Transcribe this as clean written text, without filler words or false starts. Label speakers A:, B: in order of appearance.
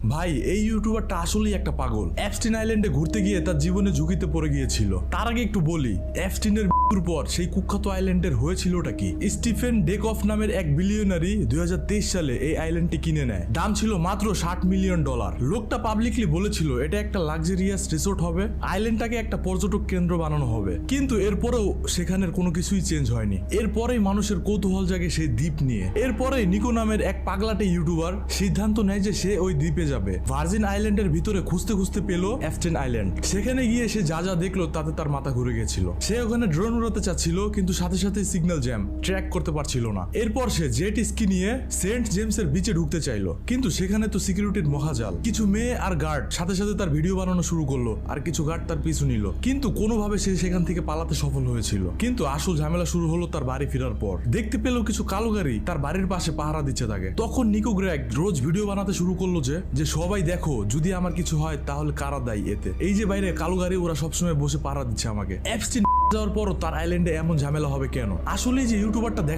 A: ভাই এই ইউটিউবারটা আসলেই একটা পাগল। অ্যাপস্টিন আইল্যান্ডে ঘুরতে গিয়ে তার জীবনে ঝুঁকিতে পড়ে গিয়েছিল। তার আগে একটু বলি, অ্যাপস্টিনের মৃত্যুর পর সেই কুখ্যাত আইল্যান্ডের হয়েছিলটা কি। স্টিফেন ডেকফ নামের এক বিলিয়নারি 2023 সালে এই আইল্যান্ডটি কিনে নেয়। দাম ছিল মাত্র $60 মিলিয়ন। লোকটা পাবলিকলি বলেছিল এটা একটা লাক্সারিয়াস রিসোর্ট হবে, আইল্যান্ডটাকে একটা পর্যটক কেন্দ্র বানানো হবে। কিন্তু এরপরেও সেখানের কোনো কিছুই চেঞ্জ হয়নি। এরপরেই মানুষের কৌতূহল জাগে সেই দ্বীপ নিয়ে। এরপরে নিকো নামের এক পাগলাটে ইউটিউবার সিদ্ধান্ত নেয় যে সে ওই দ্বীপে যাবে। ভার্জিন আইল্যান্ডের ভিতরে খুঁজতে খুঁজতে পেল অ্যাপস্টিন আইল্যান্ড। সেখানে গিয়ে সে যা যা দেখলো তাতে তার মাথা ঘুরে গেছিল। সে ওখানে ড্রোন উড়াতে চাচ্ছিল, কিন্তু সাথে সাথে সিগন্যাল জ্যাম, ট্র্যাক করতে পারছিল না। এরপর সে জেট স্কি নিয়ে সেন্ট জেমসের বিচে ঢুকতে চাইলো, কিন্তু সেখানে তো সিকিউরিটির মহাজাল। কিছু মেয়ে আর গার্ড সাথে সাথে তার ভিডিও বানানো শুরু করলো, আর কিছু গার্ড তার পিছু নিল। কিন্তু কোনোভাবে সে সেখান থেকে পালাতে সফল হয়েছিল। কিন্তু আসল ঝামেলা শুরু হলো তার বাড়ি ফেরার পর। দেখতে পেল কিছু কালো গাড়ি তার বাড়ির পাশে পাহারা দিচ্ছে তাকে। তখন নিকো গ্রেগ রোজ ভিডিও বানাতে শুরু করলো যে সবাই দেখো, যদি আমার কিছু হয় তাহলে কারা দায়ী এতে। এই যে বাইরে কালো গাড়ি, ওরা সবসময় বসে পাহারা দিচ্ছে আমাকে। অ্যাপস্টিন যাওয়ার পরও তার আইল্যান্ডে এমন ঝামেলা হবে কেন? আসলে যে ইউটিউবারটা দেখা